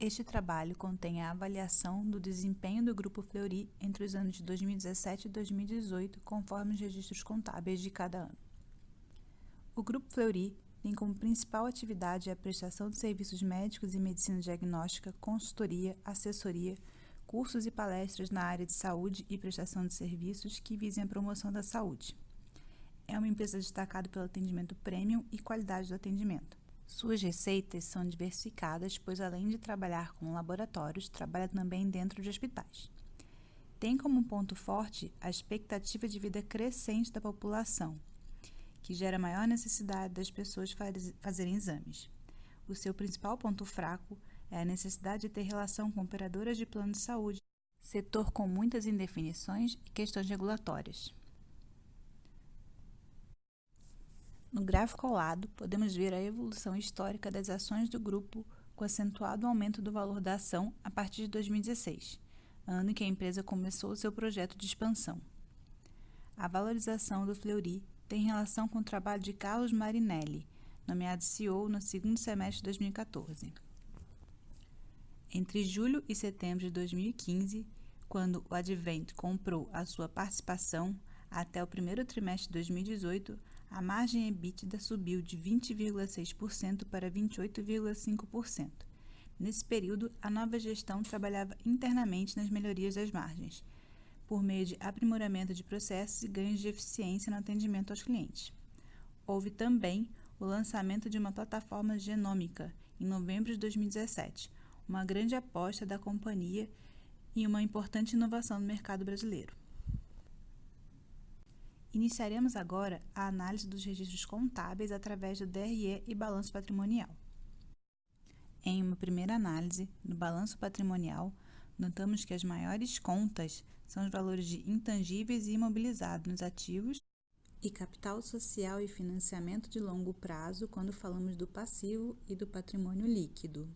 Este trabalho contém a avaliação do desempenho do Grupo Fleury entre os anos de 2017 e 2018, conforme os registros contábeis de cada ano. O Grupo Fleury tem como principal atividade a prestação de serviços médicos e medicina diagnóstica, consultoria, assessoria, cursos e palestras na área de saúde e prestação de serviços que visem a promoção da saúde. É uma empresa destacada pelo atendimento premium e qualidade do atendimento. Suas receitas são diversificadas, pois além de trabalhar com laboratórios, trabalha também dentro de hospitais. Tem como ponto forte a expectativa de vida crescente da população, que gera maior necessidade das pessoas fazerem exames. O seu principal ponto fraco é a necessidade de ter relação com operadoras de plano de saúde, setor com muitas indefinições e questões regulatórias. No gráfico ao lado, podemos ver a evolução histórica das ações do grupo com acentuado aumento do valor da ação a partir de 2016, ano em que a empresa começou seu projeto de expansão. A valorização do Fleury tem relação com o trabalho de Carlos Marinelli, nomeado CEO no segundo semestre de 2014. Entre julho e setembro de 2015, quando o Advent comprou a sua participação, até o primeiro trimestre de 2018, a margem EBITDA subiu de 20,6% para 28,5%. Nesse período, a nova gestão trabalhava internamente nas melhorias das margens, por meio de aprimoramento de processos e ganhos de eficiência no atendimento aos clientes. Houve também o lançamento de uma plataforma genômica em novembro de 2017, uma grande aposta da companhia e uma importante inovação no mercado brasileiro. Iniciaremos agora a análise dos registros contábeis através do DRE e balanço patrimonial. Em uma primeira análise, no balanço patrimonial, notamos que as maiores contas são os valores de intangíveis e imobilizados nos ativos e capital social e financiamento de longo prazo quando falamos do passivo e do patrimônio líquido.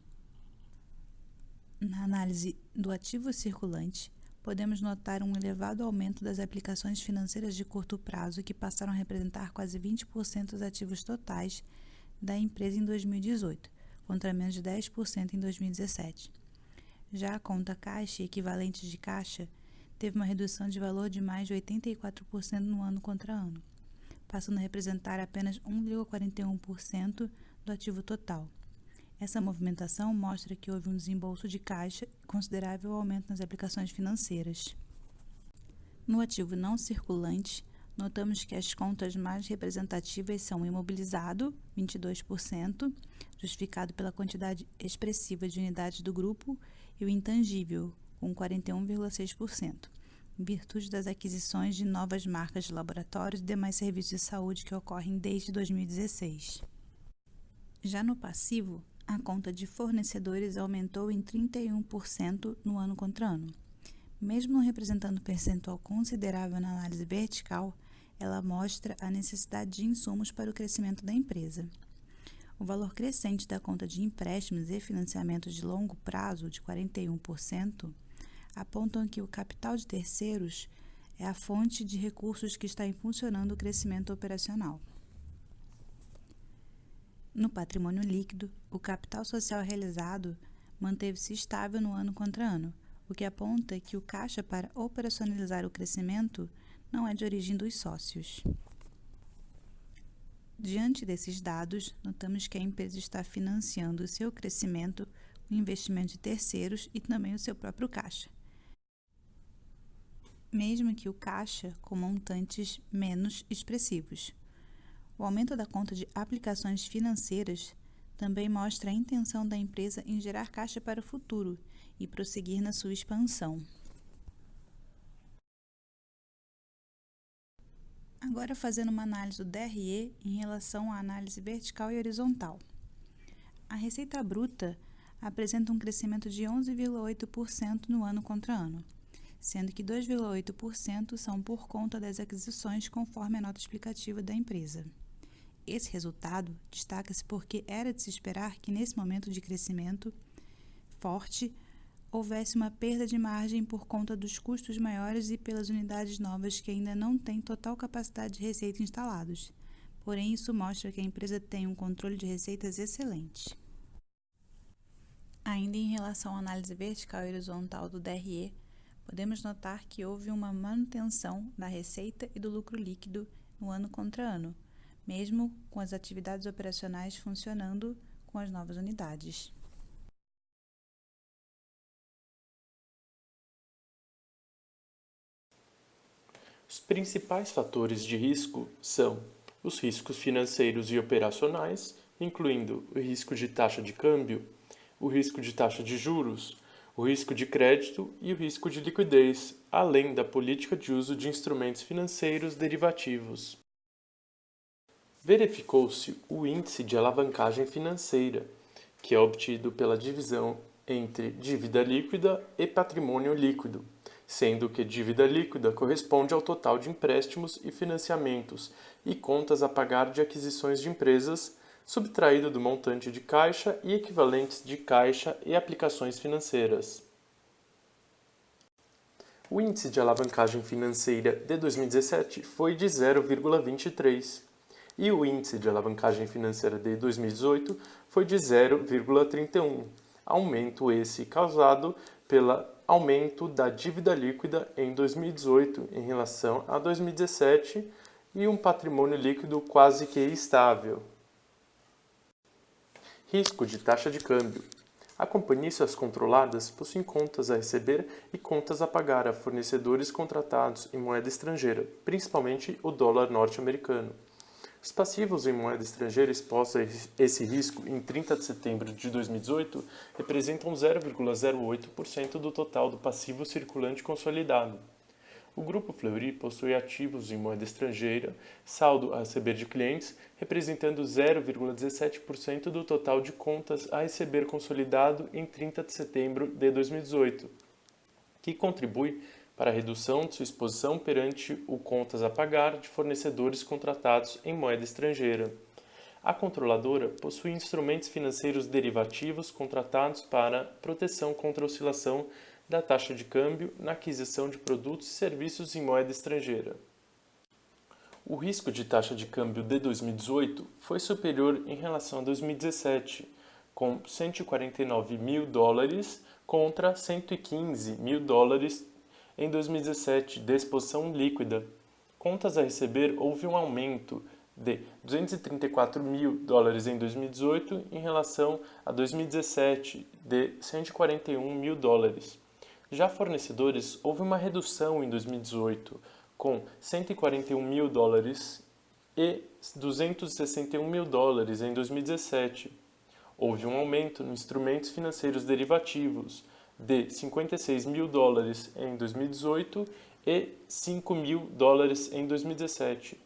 Na análise do ativo circulante, podemos notar um elevado aumento das aplicações financeiras de curto prazo que passaram a representar quase 20% dos ativos totais da empresa em 2018, contra menos de 10% em 2017. Já a conta caixa e equivalentes de caixa teve uma redução de valor de mais de 84% no ano contra ano, passando a representar apenas 1,41% do ativo total. Essa movimentação mostra que houve um desembolso de caixa e considerável aumento nas aplicações financeiras. No ativo não circulante, notamos que as contas mais representativas são o imobilizado, 22%, justificado pela quantidade expressiva de unidades do grupo, e o intangível, com 41,6%, em virtude das aquisições de novas marcas de laboratórios e demais serviços de saúde que ocorrem desde 2016. Já no passivo, a conta de fornecedores aumentou em 31% no ano contra ano. Mesmo não representando um percentual considerável na análise vertical, ela mostra a necessidade de insumos para o crescimento da empresa. O valor crescente da conta de empréstimos e financiamentos de longo prazo, de 41%, apontam que o capital de terceiros é a fonte de recursos que está impulsionando o crescimento operacional. No patrimônio líquido, o capital social realizado manteve-se estável no ano contra ano, o que aponta que o caixa para operacionalizar o crescimento não é de origem dos sócios. Diante desses dados, notamos que a empresa está financiando o seu crescimento com investimento de terceiros e também o seu próprio caixa, mesmo que o caixa com montantes menos expressivos. O aumento da conta de aplicações financeiras também mostra a intenção da empresa em gerar caixa para o futuro e prosseguir na sua expansão. Agora fazendo uma análise do DRE em relação à análise vertical e horizontal. A receita bruta apresenta um crescimento de 11,8% no ano contra ano, sendo que 2,8% são por conta das aquisições conforme a nota explicativa da empresa. Esse resultado destaca-se porque era de se esperar que nesse momento de crescimento forte houvesse uma perda de margem por conta dos custos maiores e pelas unidades novas que ainda não têm total capacidade de receita instalados. Porém, isso mostra que a empresa tem um controle de receitas excelente. Ainda em relação à análise vertical e horizontal do DRE, podemos notar que houve uma manutenção da receita e do lucro líquido no ano contra ano, mesmo com as atividades operacionais funcionando com as novas unidades. Os principais fatores de risco são os riscos financeiros e operacionais, incluindo o risco de taxa de câmbio, o risco de taxa de juros, o risco de crédito e o risco de liquidez, além da política de uso de instrumentos financeiros derivativos. Verificou-se o índice de alavancagem financeira, que é obtido pela divisão entre dívida líquida e patrimônio líquido, sendo que dívida líquida corresponde ao total de empréstimos e financiamentos e contas a pagar de aquisições de empresas, subtraído do montante de caixa e equivalentes de caixa e aplicações financeiras. O índice de alavancagem financeira de 2017 foi de 0,23 e o índice de alavancagem financeira de 2018 foi de 0,31, aumento esse causado pelo aumento da dívida líquida em 2018 em relação a 2017 e um patrimônio líquido quase que estável. Risco de taxa de câmbio. A companhia e suas controladas possuem contas a receber e contas a pagar a fornecedores contratados em moeda estrangeira, principalmente o dólar norte-americano. Os passivos em moeda estrangeira expostos a esse risco em 30 de setembro de 2018 representam 0,08% do total do passivo circulante consolidado. O Grupo Fleury possui ativos em moeda estrangeira, saldo a receber de clientes, representando 0,17% do total de contas a receber consolidado em 30 de setembro de 2018, que contribui para a redução de sua exposição perante o contas a pagar de fornecedores contratados em moeda estrangeira. A controladora possui instrumentos financeiros derivativos contratados para proteção contra a oscilação da taxa de câmbio na aquisição de produtos e serviços em moeda estrangeira. O risco de taxa de câmbio de 2018 foi superior em relação a 2017, com 149 mil dólares contra 115 mil dólares em 2017 de exposição líquida. Contas a receber houve um aumento de 234 mil dólares em 2018 em relação a 2017 de 141 mil dólares. Já fornecedores, houve uma redução em 2018, com 141 mil dólares e 261 mil dólares em 2017. Houve um aumento em instrumentos financeiros derivativos, de 56 mil dólares em 2018 e 5 mil dólares em 2017.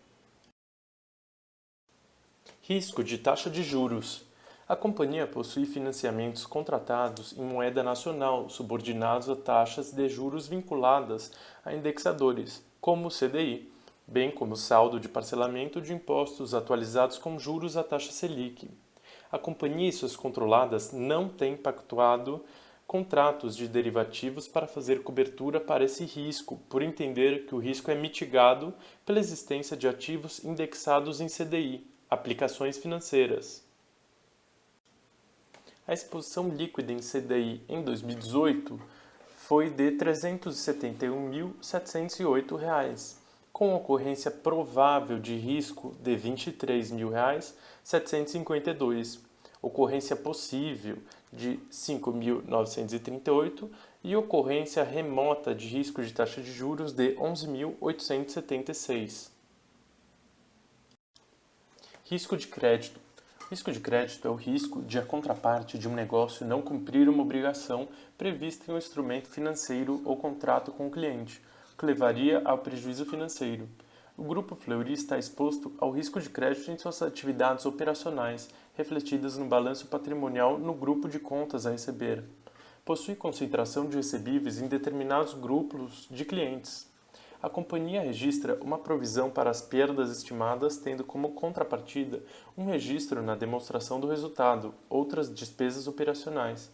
Risco de taxa de juros. A companhia possui financiamentos contratados em moeda nacional subordinados a taxas de juros vinculadas a indexadores, como o CDI, bem como saldo de parcelamento de impostos atualizados com juros à taxa Selic. A companhia e suas controladas não têm pactuado contratos de derivativos para fazer cobertura para esse risco, por entender que o risco é mitigado pela existência de ativos indexados em CDI, aplicações financeiras. A exposição líquida em CDI em 2018 foi de R$ 371.708, com ocorrência provável de risco de R$ 23.752, ocorrência possível de R$ 5.938 e ocorrência remota de risco de taxa de juros de R$ 11.876. Risco de crédito. Risco de crédito é o risco de a contraparte de um negócio não cumprir uma obrigação prevista em um instrumento financeiro ou contrato com o cliente, o que levaria ao prejuízo financeiro. O Grupo Fleury está exposto ao risco de crédito em suas atividades operacionais, refletidas no balanço patrimonial no grupo de contas a receber. Possui concentração de recebíveis em determinados grupos de clientes. A companhia registra uma provisão para as perdas estimadas, tendo como contrapartida um registro na demonstração do resultado, outras despesas operacionais.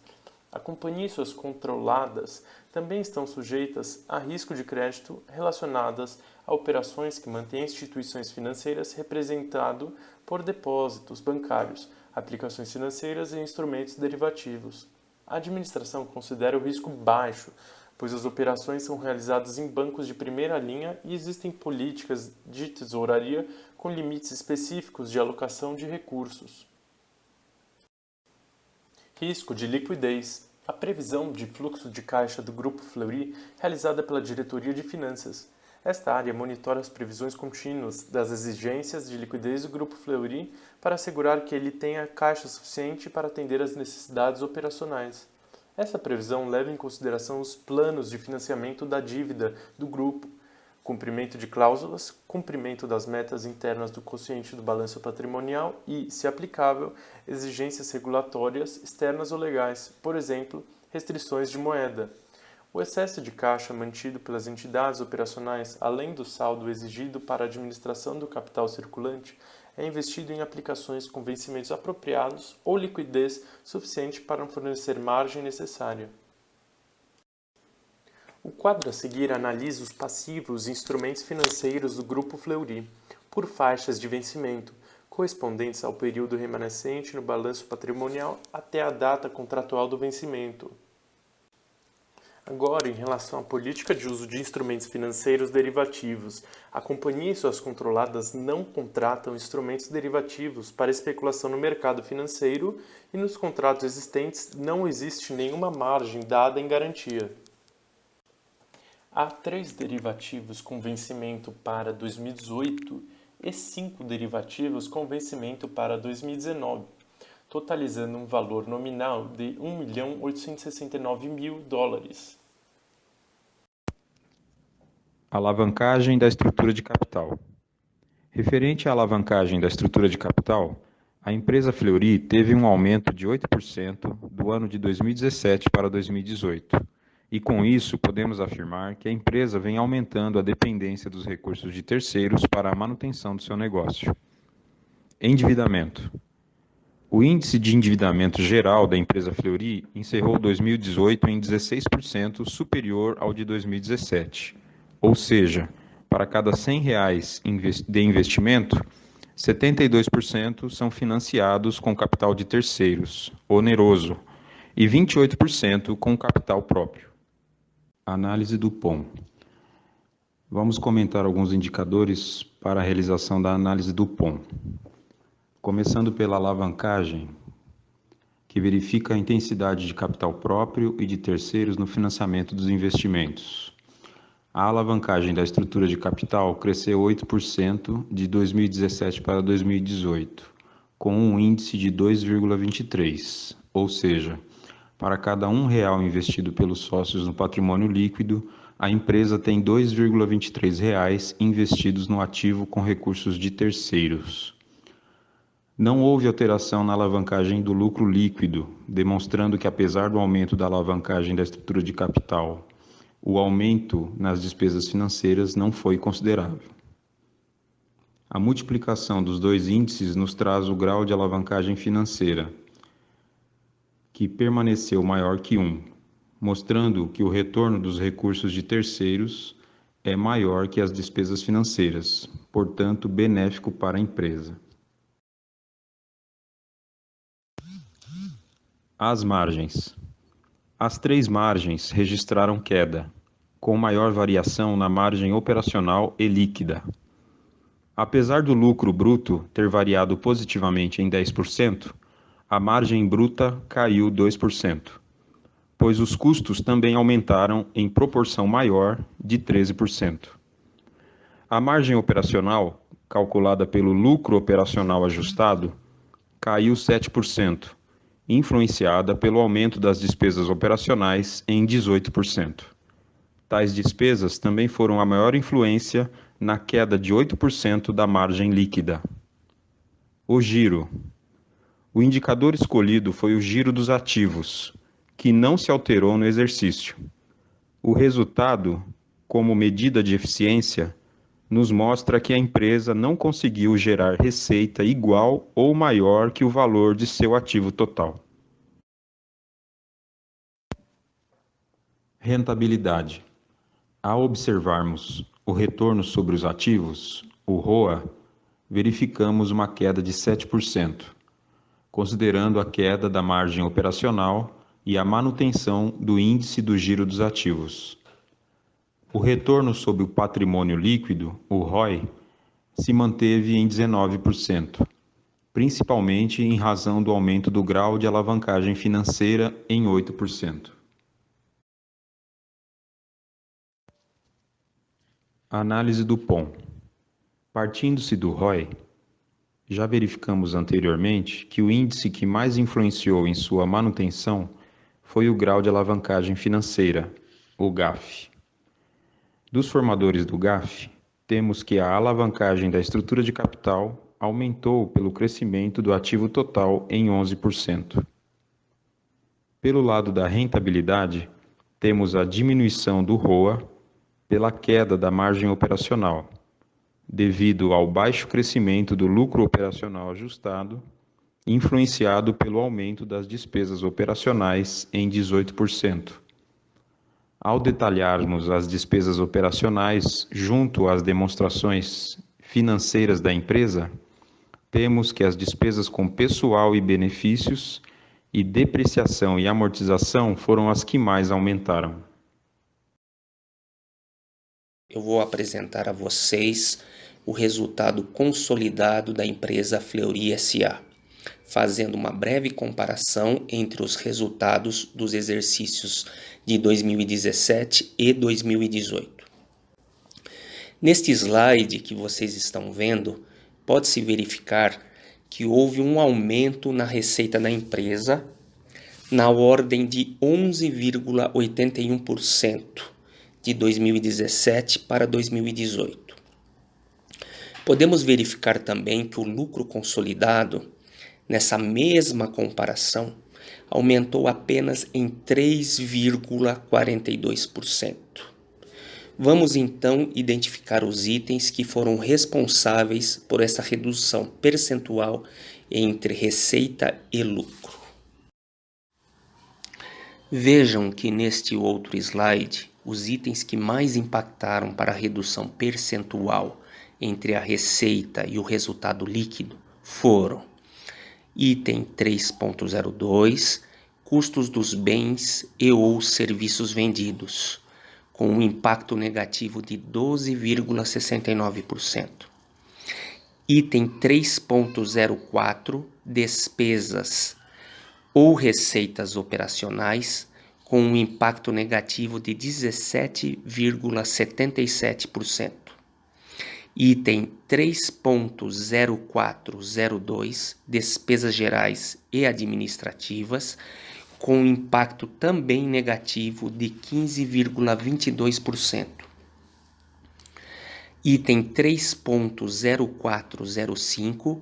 A companhia e suas controladas também estão sujeitas a risco de crédito relacionadas a operações que mantêm instituições financeiras representado por depósitos bancários, aplicações financeiras e instrumentos derivativos. A administração considera o risco baixo, pois as operações são realizadas em bancos de primeira linha e existem políticas de tesouraria com limites específicos de alocação de recursos. Risco de liquidez. A previsão de fluxo de caixa do Grupo Fleury, realizada pela Diretoria de Finanças. Esta área monitora as previsões contínuas das exigências de liquidez do Grupo Fleury para assegurar que ele tenha caixa suficiente para atender às necessidades operacionais. Essa previsão leva em consideração os planos de financiamento da dívida do grupo, cumprimento de cláusulas, cumprimento das metas internas do quociente do balanço patrimonial e, se aplicável, exigências regulatórias externas ou legais, por exemplo, restrições de moeda. O excesso de caixa mantido pelas entidades operacionais, além do saldo exigido para a administração do capital circulante, é investido em aplicações com vencimentos apropriados ou liquidez suficiente para fornecer margem necessária. O quadro a seguir analisa os passivos e instrumentos financeiros do Grupo Fleury, por faixas de vencimento, correspondentes ao período remanescente no balanço patrimonial até a data contratual do vencimento. Agora, em relação à política de uso de instrumentos financeiros derivativos, a companhia e suas controladas não contratam instrumentos derivativos para especulação no mercado financeiro e nos contratos existentes não existe nenhuma margem dada em garantia. Há 3 derivativos com vencimento para 2018 e 5 derivativos com vencimento para 2019, totalizando um valor nominal de $1.869.000. Alavancagem da estrutura de capital. Referente à alavancagem da estrutura de capital, a empresa Fleury teve um aumento de 8% do ano de 2017 para 2018. E com isso, podemos afirmar que a empresa vem aumentando a dependência dos recursos de terceiros para a manutenção do seu negócio. Endividamento. O índice de endividamento geral da empresa Fleury encerrou 2018 em 16% superior ao de 2017. Ou seja, para cada R$ 100 de investimento, 72% são financiados com capital de terceiros, oneroso, e 28% com capital próprio. Análise do POM. Vamos comentar alguns indicadores para a realização da análise do POM. Começando pela alavancagem, que verifica a intensidade de capital próprio e de terceiros no financiamento dos investimentos. A alavancagem da estrutura de capital cresceu 8% de 2017 para 2018, com um índice de 2,23, ou seja, para cada R$1 investido pelos sócios no patrimônio líquido, a empresa tem R$ 2,23 investidos no ativo com recursos de terceiros. Não houve alteração na alavancagem do lucro líquido, demonstrando que, apesar do aumento da alavancagem da estrutura de capital, o aumento nas despesas financeiras não foi considerável. A multiplicação dos dois índices nos traz o grau de alavancagem financeira, que permaneceu maior que 1, mostrando que o retorno dos recursos de terceiros é maior que as despesas financeiras, portanto, benéfico para a empresa. As margens. As 3 margens registraram queda, com maior variação na margem operacional e líquida. Apesar do lucro bruto ter variado positivamente em 10%, a margem bruta caiu 2%, pois os custos também aumentaram em proporção maior de 13%. A margem operacional, calculada pelo lucro operacional ajustado, caiu 7%, influenciada pelo aumento das despesas operacionais em 18%. Tais despesas também foram a maior influência na queda de 8% da margem líquida. O giro. O indicador escolhido foi o giro dos ativos, que não se alterou no exercício. O resultado, como medida de eficiência, nos mostra que a empresa não conseguiu gerar receita igual ou maior que o valor de seu ativo total. Rentabilidade. Ao observarmos o retorno sobre os ativos, o ROA, verificamos uma queda de 7%. Considerando a queda da margem operacional, e a manutenção do índice do giro dos ativos. O retorno sobre o patrimônio líquido, o ROI, se manteve em 19%, principalmente em razão do aumento do grau de alavancagem financeira em 8%. Análise do POM. Partindo-se do ROI, já verificamos anteriormente que o índice que mais influenciou em sua manutenção foi o grau de alavancagem financeira, o GAF. Dos formadores do GAF, temos que a alavancagem da estrutura de capital aumentou pelo crescimento do ativo total em 11%. Pelo lado da rentabilidade, temos a diminuição do ROA pela queda da margem operacional, devido ao baixo crescimento do lucro operacional ajustado, influenciado pelo aumento das despesas operacionais em 18%. Ao detalharmos as despesas operacionais junto às demonstrações financeiras da empresa, temos que as despesas com pessoal e benefícios e depreciação e amortização foram as que mais aumentaram. Eu vou apresentar a vocês o resultado consolidado da empresa Fleury S.A., fazendo uma breve comparação entre os resultados dos exercícios de 2017 e 2018. Neste slide que vocês estão vendo, pode-se verificar que houve um aumento na receita da empresa na ordem de 11,81% de 2017 para 2018. Podemos verificar também que o lucro consolidado, nessa mesma comparação, aumentou apenas em 3,42%. Vamos então identificar os itens que foram responsáveis por essa redução percentual entre receita e lucro. Vejam que neste outro slide, os itens que mais impactaram para a redução percentual entre a receita e o resultado líquido foram: item 3.02, custos dos bens e ou serviços vendidos, com um impacto negativo de 12,69%. Item 3.04, despesas ou receitas operacionais, com um impacto negativo de 17,77%. Item 3.0402, despesas gerais e administrativas, com um impacto também negativo de 15,22%. Item 3.0405,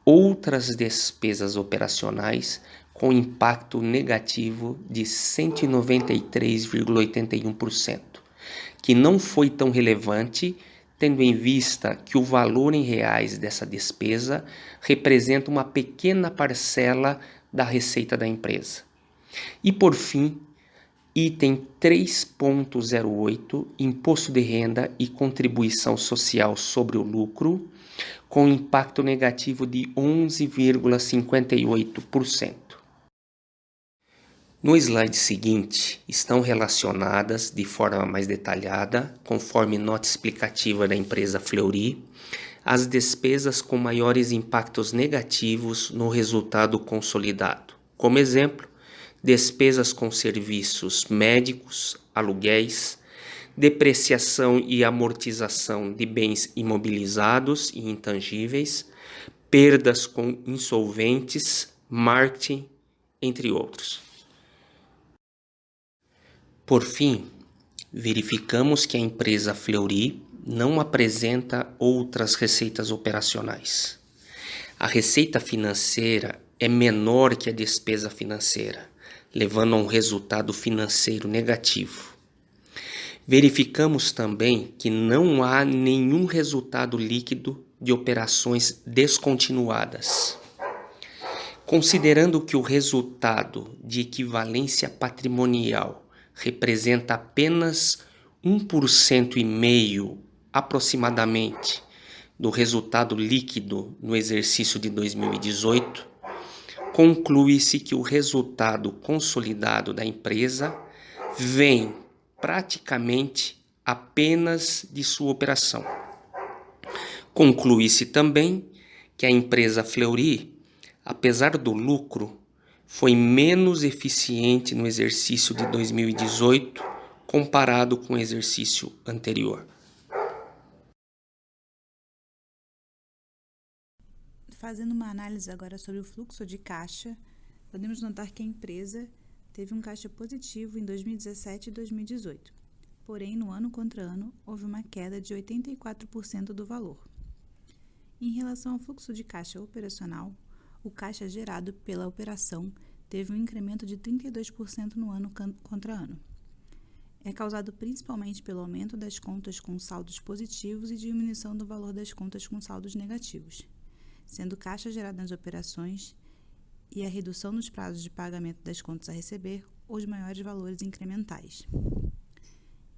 outras despesas operacionais, com impacto negativo de 193,81%, que não foi tão relevante, tendo em vista que o valor em reais dessa despesa representa uma pequena parcela da receita da empresa. E por fim, item 3.08, imposto de renda e contribuição social sobre o lucro, com impacto negativo de 11,58%. No slide seguinte, estão relacionadas de forma mais detalhada, conforme nota explicativa da empresa Fleury, as despesas com maiores impactos negativos no resultado consolidado. Como exemplo, despesas com serviços médicos, aluguéis, depreciação e amortização de bens imobilizados e intangíveis, perdas com insolventes, marketing, entre outros. Por fim, verificamos que a empresa Fleury não apresenta outras receitas operacionais. A receita financeira é menor que a despesa financeira, levando a um resultado financeiro negativo. Verificamos também que não há nenhum resultado líquido de operações descontinuadas. Considerando que o resultado de equivalência patrimonial representa apenas 1,5% aproximadamente do resultado líquido no exercício de 2018, conclui-se que o resultado consolidado da empresa vem praticamente apenas de sua operação. Conclui-se também que a empresa Fleury, apesar do lucro, foi menos eficiente no exercício de 2018 comparado com o exercício anterior. Fazendo uma análise agora sobre o fluxo de caixa, podemos notar que a empresa teve um caixa positivo em 2017 e 2018. Porém, no ano contra ano, houve uma queda de 84% do valor. Em relação ao fluxo de caixa operacional, o caixa gerado pela operação teve um incremento de 32% no ano contra ano. É causado principalmente pelo aumento das contas com saldos positivos e diminuição do valor das contas com saldos negativos, sendo o caixa gerado nas operações e a redução nos prazos de pagamento das contas a receber os maiores valores incrementais.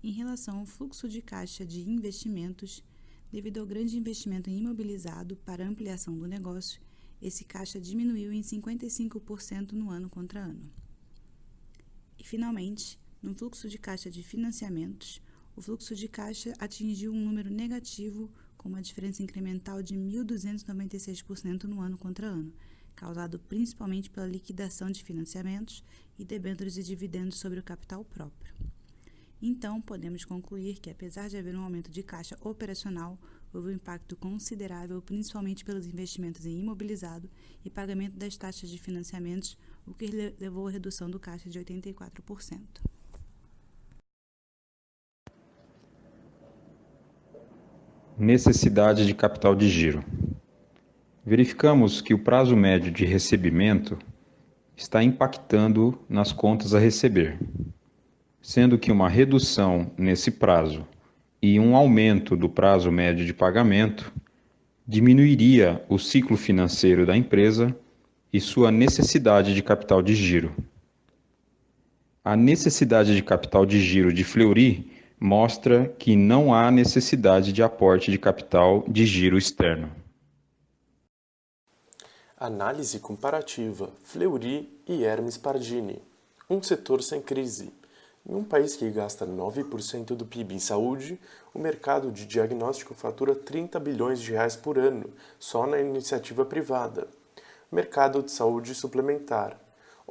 Em relação ao fluxo de caixa de investimentos, devido ao grande investimento em imobilizado para ampliação do negócio, esse caixa diminuiu em 55% no ano contra ano. E, finalmente, no fluxo de caixa de financiamentos, o fluxo de caixa atingiu um número negativo com uma diferença incremental de 1.296% no ano contra ano, causado principalmente pela liquidação de financiamentos e debêntures e dividendos sobre o capital próprio. Então, podemos concluir que, apesar de haver um aumento de caixa operacional, houve um impacto considerável, principalmente pelos investimentos em imobilizado e pagamento das taxas de financiamentos, o que levou à redução do caixa de 84%. Necessidade de capital de giro. Verificamos que o prazo médio de recebimento está impactando nas contas a receber, sendo que uma redução nesse prazo e um aumento do prazo médio de pagamento diminuiria o ciclo financeiro da empresa e sua necessidade de capital de giro. A necessidade de capital de giro de Fleury mostra que não há necessidade de aporte de capital de giro externo. Análise comparativa: Fleury e Hermes Pardini. Um setor sem crise. Em um país que gasta 9% do PIB em saúde, o mercado de diagnóstico fatura 30 bilhões de reais por ano, só na iniciativa privada. Mercado de saúde suplementar.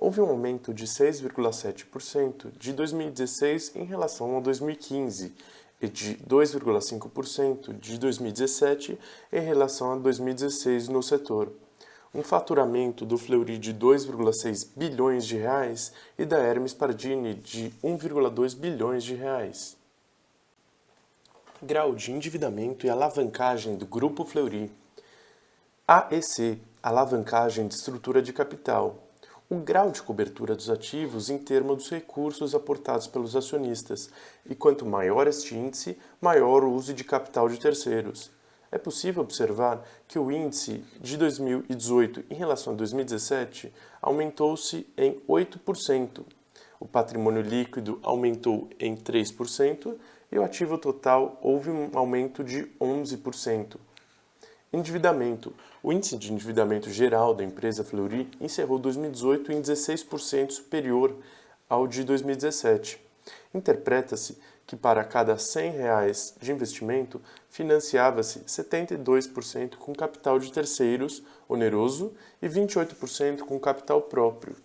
Houve um aumento de 6,7% de 2016 em relação a 2015 e de 2,5% de 2017 em relação a 2016 no setor. Um faturamento do Fleury de 2,6 bilhões de reais e da Hermes Pardini de 1,2 bilhões de reais. Grau de endividamento e alavancagem do Grupo Fleury. AEC, alavancagem de estrutura de capital. O grau de cobertura dos ativos em termos dos recursos aportados pelos acionistas, e quanto maior este índice, maior o uso de capital de terceiros. É possível observar que o índice de 2018 em relação a 2017 aumentou-se em 8%, o patrimônio líquido aumentou em 3% e o ativo total houve um aumento de 11%. Endividamento. O índice de endividamento geral da empresa Fleury encerrou 2018 em 16% superior ao de 2017. Interpreta-se que para cada R$ 100 de investimento, financiava-se 72% com capital de terceiros, oneroso, e 28% com capital próprio.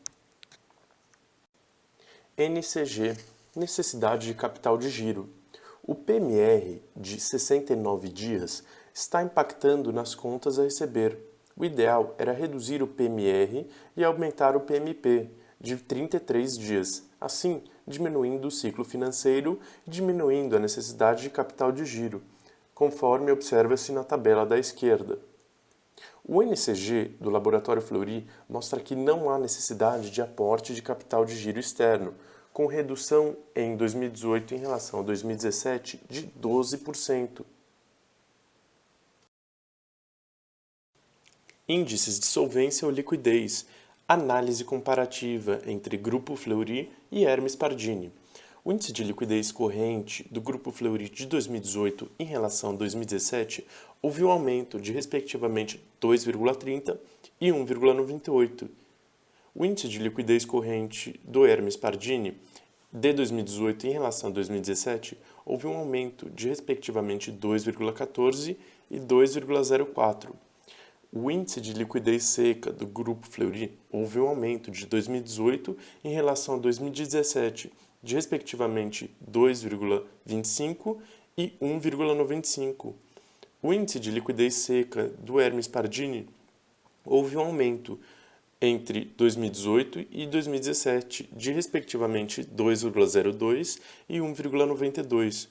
NCG, necessidade de capital de giro. O PMR de 69 dias está impactando nas contas a receber. O ideal era reduzir o PMR e aumentar o PMP de 33 dias, assim diminuindo o ciclo financeiro e diminuindo a necessidade de capital de giro, conforme observa-se na tabela da esquerda. O NCG do Laboratório Fleury mostra que não há necessidade de aporte de capital de giro externo, com redução em 2018 em relação a 2017 de 12%. Índices de solvência ou liquidez. Análise comparativa entre Grupo Fleury e Hermes Pardini. O índice de liquidez corrente do Grupo Fleury de 2018 em relação a 2017 houve um aumento de respectivamente 2,30 e 1,98. O índice de liquidez corrente do Hermes Pardini de 2018 em relação a 2017 houve um aumento de respectivamente 2,14 e 2,04. O índice de liquidez seca do Grupo Fleury houve um aumento de 2018 em relação a 2017 de respectivamente 2,25 e 1,95. O índice de liquidez seca do Hermes Pardini houve um aumento entre 2018 e 2017 de respectivamente 2,02 e 1,92.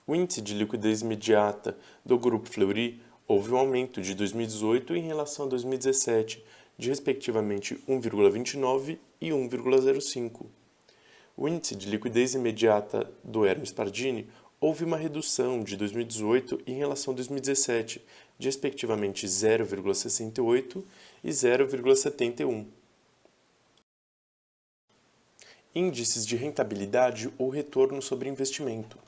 O índice de liquidez imediata do Grupo Fleury houve um aumento de 2018 em relação a 2017 de respectivamente 1,29 e 1,05. O índice de liquidez imediata do Hermes Pardini houve uma redução de 2018 em relação a 2017 de respectivamente 0,68 e 0,71. Índices de rentabilidade ou retorno sobre investimento.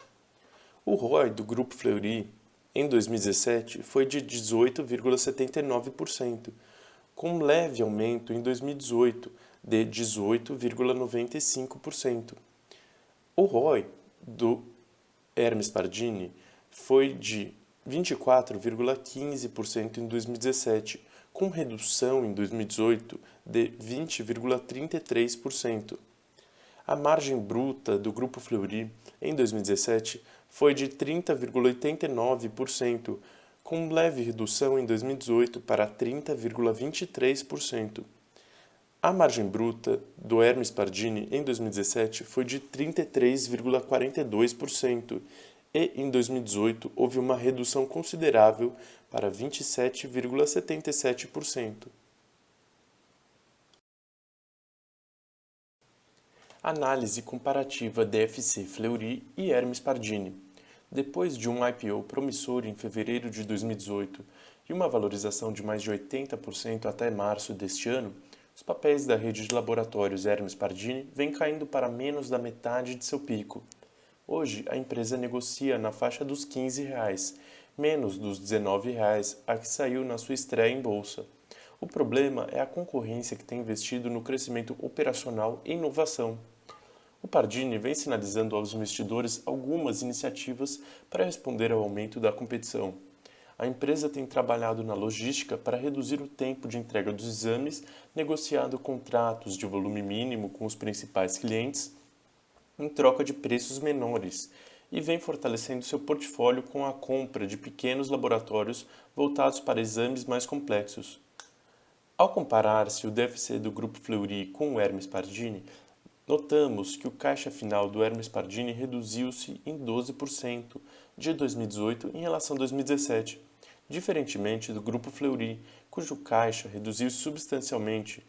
O ROI do Grupo Fleury em 2017 foi de 18,79%, com um leve aumento em 2018 de 18,95%. O ROI do Hermes Pardini foi de 24,15% em 2017, com redução em 2018 de 20,33%. A margem bruta do Grupo Fleury em 2017 foi de 30,89%, com leve redução em 2018 para 30,23%. A margem bruta do Hermes Pardini em 2017 foi de 33,42% e em 2018 houve uma redução considerável para 27,77%. Análise comparativa DFC Fleury e Hermes Pardini. Depois de um IPO promissor em fevereiro de 2018 e uma valorização de mais de 80% até março deste ano, os papéis da rede de laboratórios Hermes Pardini vêm caindo para menos da metade de seu pico. Hoje, a empresa negocia na faixa dos R$ 15, menos dos R$ 19 a que saiu na sua estreia em bolsa. O problema é a concorrência que tem investido no crescimento operacional e inovação. O Pardini vem sinalizando aos investidores algumas iniciativas para responder ao aumento da competição. A empresa tem trabalhado na logística para reduzir o tempo de entrega dos exames, negociado contratos de volume mínimo com os principais clientes em troca de preços menores, e vem fortalecendo seu portfólio com a compra de pequenos laboratórios voltados para exames mais complexos. Ao comparar-se o DFC do Grupo Fleury com o Hermes Pardini, notamos que o caixa final do Hermes Pardini reduziu-se em 12% de 2018 em relação a 2017, diferentemente do Grupo Fleury, cujo caixa reduziu substancialmente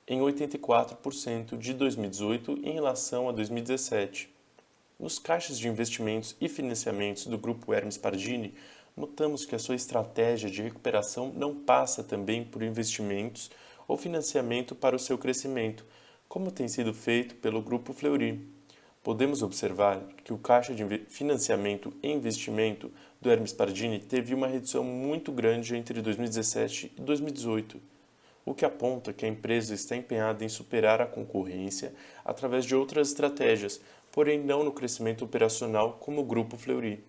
em 84% de 2018 em relação a 2017. Nos caixas de investimentos e financiamentos do Grupo Hermes Pardini, notamos que a sua estratégia de recuperação não passa também por investimentos ou financiamento para o seu crescimento, como tem sido feito pelo Grupo Fleury. Podemos observar que o caixa de financiamento e investimento do Hermes Pardini teve uma redução muito grande entre 2017 e 2018, o que aponta que a empresa está empenhada em superar a concorrência através de outras estratégias, porém não no crescimento operacional como o Grupo Fleury.